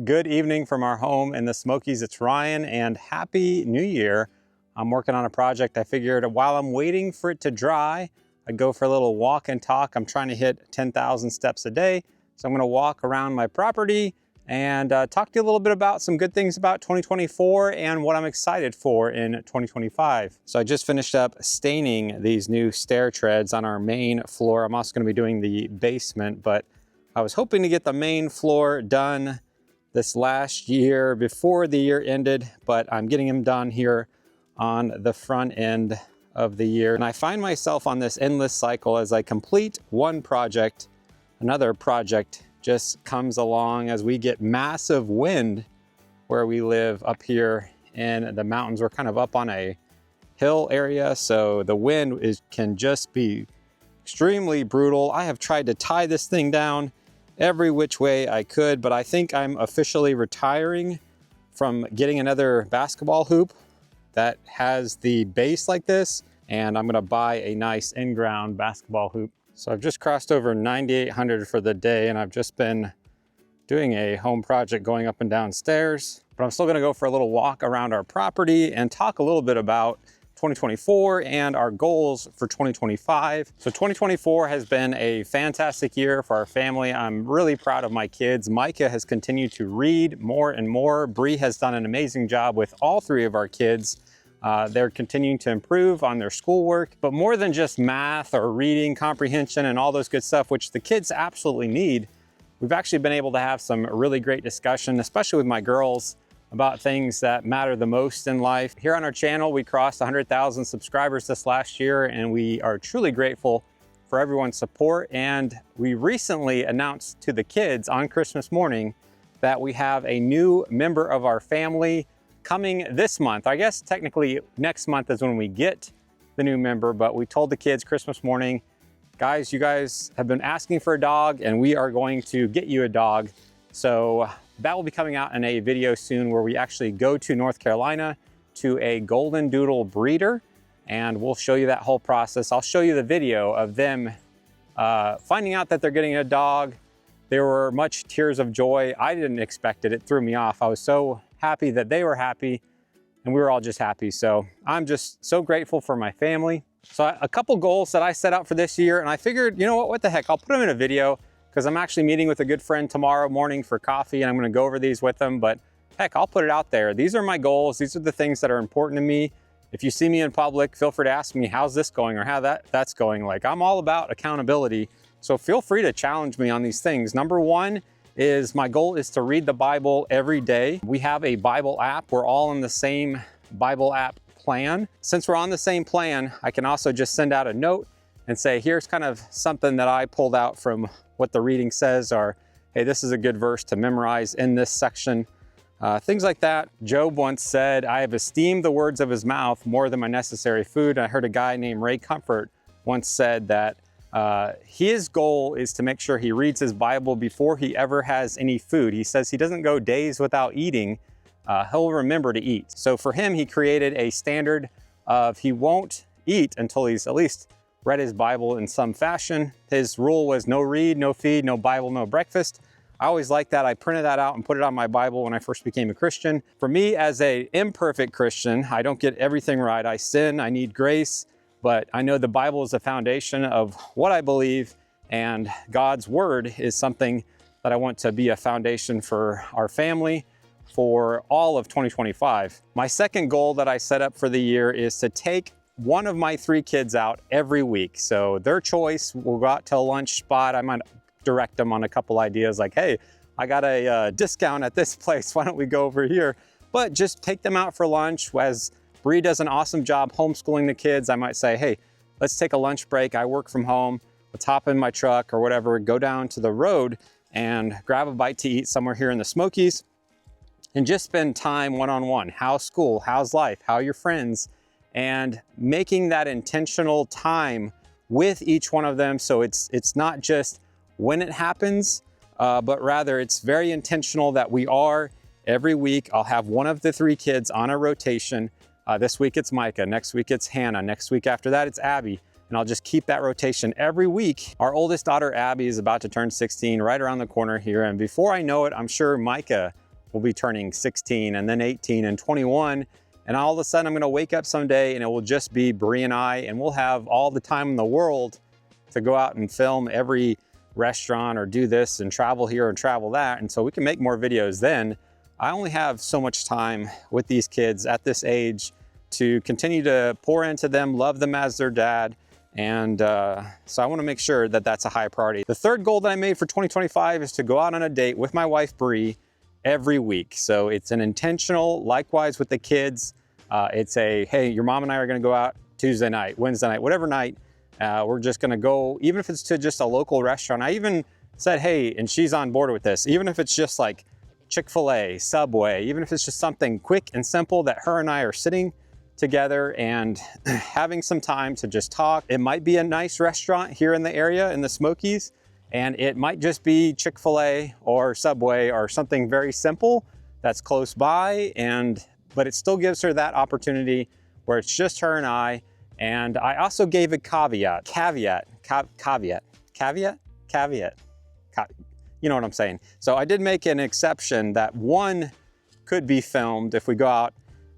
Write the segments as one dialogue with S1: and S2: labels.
S1: Good evening from our home in the Smokies. It's Ryan, and Happy New Year. I'm working on a project. I figured while I'm waiting for it to dry, I'd go for a little walk and talk. I'm trying to hit 10,000 steps a day. So I'm gonna walk around my property and talk to you a little bit about some good things about 2024 and what I'm excited for in 2025. So I just finished up staining these new stair treads on our main floor. I'm also gonna be doing the basement, but I was hoping to get the main floor done this last year before the year ended, but I'm getting them done here on the front end of the year. And I find myself on this endless cycle as I complete one project, another project just comes along as we get massive wind where we live up here in the mountains. We're kind of up on a hill area, so the wind can just be extremely brutal. I have tried to tie this thing down every which way I could, but I think I'm officially retiring from getting another basketball hoop that has the base like this, and I'm gonna buy a nice in-ground basketball hoop. So I've just crossed over 9,800 for the day, and I've just been doing a home project going up and down stairs, but I'm still gonna go for a little walk around our property and talk a little bit about 2024 and our goals for 2025. So 2024 has been a fantastic year for our family. I'm really proud of my kids. Micah has continued to read more and more. Brie has done an amazing job with all three of our kids. They're continuing to improve on their schoolwork, but more than just math or reading comprehension and all those good stuff, which the kids absolutely need, we've actually been able to have some really great discussion, especially with my girls, about things that matter the most in life. Here on our channel, we crossed 100,000 subscribers this last year, and we are truly grateful for everyone's support. And we recently announced to the kids on Christmas morning that we have a new member of our family coming this month. I guess technically next month is when we get the new member, but we told the kids Christmas morning, guys, you guys have been asking for a dog, and we are going to get you a dog. So that will be coming out in a video soon where we actually go to North Carolina to a golden doodle breeder, and we'll show you that whole process. I'll show you the video of them finding out that they're getting a dog. There were much tears of joy. I didn't expect it. It threw me off. I was so happy that they were happy, and we were all just happy. So I'm just so grateful for my family. So a couple goals that I set out for this year, and I figured, you know what the heck, I'll put them in a video, because I'm actually meeting with a good friend tomorrow morning for coffee, and I'm gonna go over these with them, but heck, I'll put it out there. These are my goals. These are the things that are important to me. If you see me in public, feel free to ask me, how's this going, or how that's going. Like, I'm all about accountability, so feel free to challenge me on these things. Number one is my goal is to read the Bible every day. We have a Bible app. We're all in the same Bible app plan. Since we're on the same plan, I can also just send out a note and say, here's kind of something that I pulled out from what the reading says, or hey, this is a good verse to memorize in this section. Things like that. Job once said, I have esteemed the words of his mouth more than my necessary food. I heard a guy named Ray Comfort once said that his goal is to make sure he reads his Bible before he ever has any food. He says he doesn't go days without eating. He'll remember to eat. So for him, he created a standard of he won't eat until he's at least read his Bible in some fashion. His rule was no read, no feed, no Bible, no breakfast. I always liked that. I printed that out and put it on my Bible when I first became a Christian. For me, as an imperfect Christian, I don't get everything right. I sin, I need grace, but I know the Bible is the foundation of what I believe, and God's word is something that I want to be a foundation for our family for all of 2025. My second goal that I set up for the year is to take one of my three kids out every week. So their choice, we'll go out to a lunch spot. I might direct them on a couple ideas like, hey, I got a discount at this place. Why don't we go over here? But just take them out for lunch. As Brie does an awesome job homeschooling the kids, I might say, hey, let's take a lunch break. I work from home. Let's hop in my truck or whatever, go down to the road and grab a bite to eat somewhere here in the Smokies and just spend time one-on-one. How's school? How's life? How are your friends? And making that intentional time with each one of them. So it's not just when it happens, but rather it's very intentional that we are every week. I'll have one of the three kids on a rotation. This week it's Micah, next week it's Hannah, next week after that it's Abby. And I'll just keep that rotation every week. Our oldest daughter, Abby, is about to turn 16 right around the corner here. And before I know it, I'm sure Micah will be turning 16 and then 18 and 21. And all of a sudden I'm gonna wake up someday and it will just be Brie and I, and we'll have all the time in the world to go out and film every restaurant or do this and travel here and travel that. And so we can make more videos then. I only have so much time with these kids at this age to continue to pour into them, love them as their dad. And so I want to make sure that that's a high priority. The third goal that I made for 2025 is to go out on a date with my wife, Brie, every week. So it's an intentional, likewise with the kids. It's a, hey, your mom and I are going to go out Tuesday night, Wednesday night, whatever night. We're just going to go, even if it's to just a local restaurant. I even said, hey, and she's on board with this, even if it's just like Chick-fil-A, Subway, even if it's just something quick and simple that her and I are sitting together and having some time to just talk. It might be a nice restaurant here in the area in the Smokies, and it might just be Chick-fil-A or Subway or something very simple that's close by, but it still gives her that opportunity where it's just her and I. And I also gave a caveat. You know what I'm saying? So I did make an exception that one could be filmed if we go out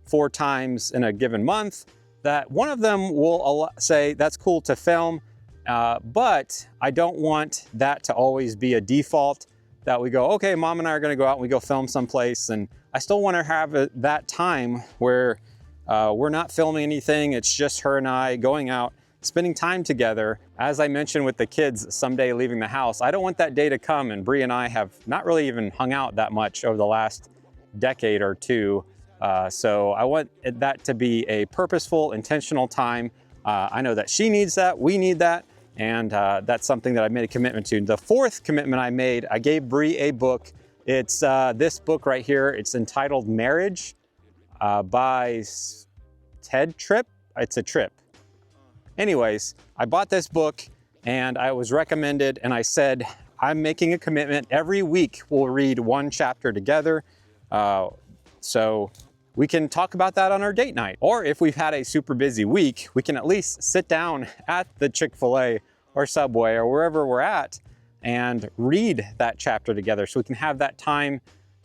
S1: 4 times in a given month, that one of them will say that's cool to film, but I don't want that to always be a default that we go, okay, mom and I are gonna go out and we go film someplace, and I still wanna have that time where we're not filming anything, it's just her and I going out, spending time together. As I mentioned with the kids someday leaving the house, I don't want that day to come and Brie and I have not really even hung out that much over the last decade or two. So I want that to be a purposeful, intentional time. I know that she needs that, we need that, and that's something that I made a commitment to. The fourth commitment I made, I gave Brie a book. It's this book right here. It's entitled Marriage by Ted Tripp. It's a Tripp. Anyways, I bought this book and I was recommended, and I said, I'm making a commitment. Every week we'll read one chapter together. So we can talk about that on our date night. Or if we've had a super busy week, we can at least sit down at the Chick-fil-A or Subway or wherever we're at and read that chapter together. So we can have that time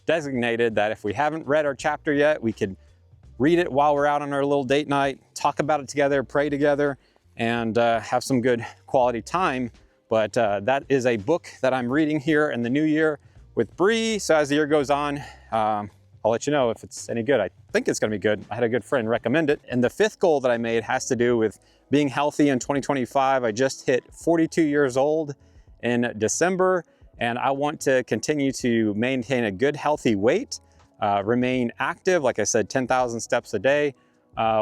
S1: designated that if we haven't read our chapter yet, we could read it while we're out on our little date night, talk about it together, pray together, and have some good quality time. But that is a book that I'm reading here in the new year with Brie. So as the year goes on, I'll let you know if it's any good. I think it's gonna be good. I had a good friend recommend it. And the fifth goal that I made has to do with being healthy in 2025. I just hit 42 years old in December, and I want to continue to maintain a good, healthy weight, remain active. Like I said, 10,000 steps a day.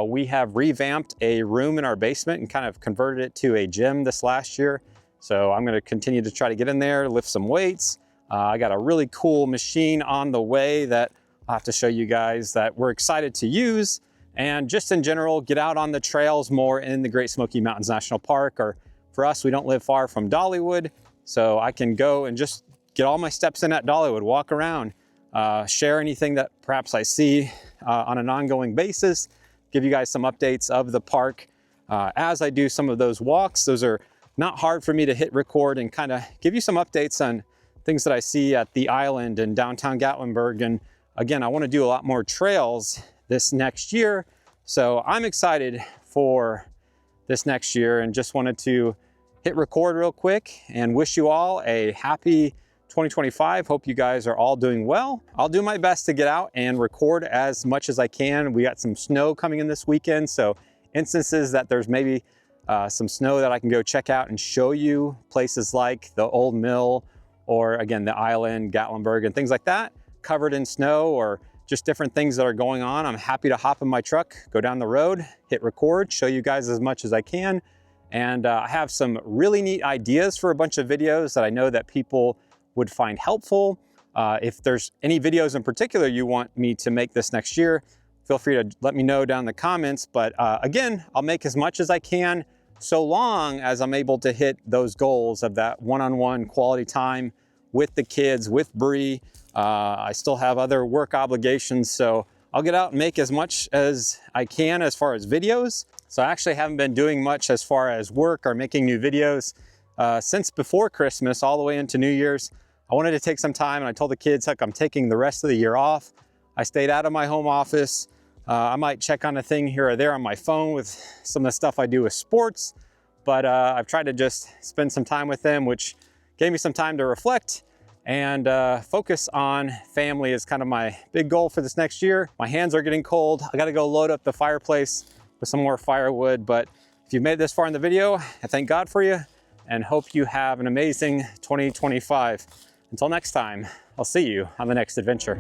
S1: We have revamped a room in our basement and kind of converted it to a gym this last year. So I'm gonna continue to try to get in there, lift some weights. I got a really cool machine on the way that I'll have to show you guys that we're excited to use. And just in general, get out on the trails more in the Great Smoky Mountains National Park. Or for us, we don't live far from Dollywood, so I can go and just get all my steps in at Dollywood, walk around, share anything that perhaps I see on an ongoing basis, give you guys some updates of the park as I do some of those walks. Those are not hard for me to hit record and kind of give you some updates on things that I see at the island and downtown Gatlinburg. And again, I want to do a lot more trails this next year. So I'm excited for this next year and just wanted to hit record real quick and wish you all a happy 2025. Hope you guys are all doing well. I'll do my best to get out and record as much as I can. We got some snow coming in this weekend, so instances that there's maybe some snow that I can go check out and show you places like the old mill or again, the island, Gatlinburg and things like that, covered in snow or just different things that are going on. I'm happy to hop in my truck, go down the road, hit record, show you guys as much as I can. And I have some really neat ideas for a bunch of videos that I know that people would find helpful. If there's any videos in particular you want me to make this next year, feel free to let me know down in the comments. But again, I'll make as much as I can so long as I'm able to hit those goals of that one-on-one quality time with the kids, with Brie. I still have other work obligations, so I'll get out and make as much as I can as far as videos. So I actually haven't been doing much as far as work or making new videos since before Christmas all the way into New Year's. I wanted to take some time, and I told the kids, heck, I'm taking the rest of the year off. I stayed out of my home office. I might check on a thing here or there on my phone with some of the stuff I do with sports, but I've tried to just spend some time with them, which gave me some time to reflect and focus on family is kind of my big goal for this next year. My hands are getting cold. I gotta go load up the fireplace with some more firewood, but if you've made it this far in the video, I thank God for you and hope you have an amazing 2025. Until next time, I'll see you on the next adventure.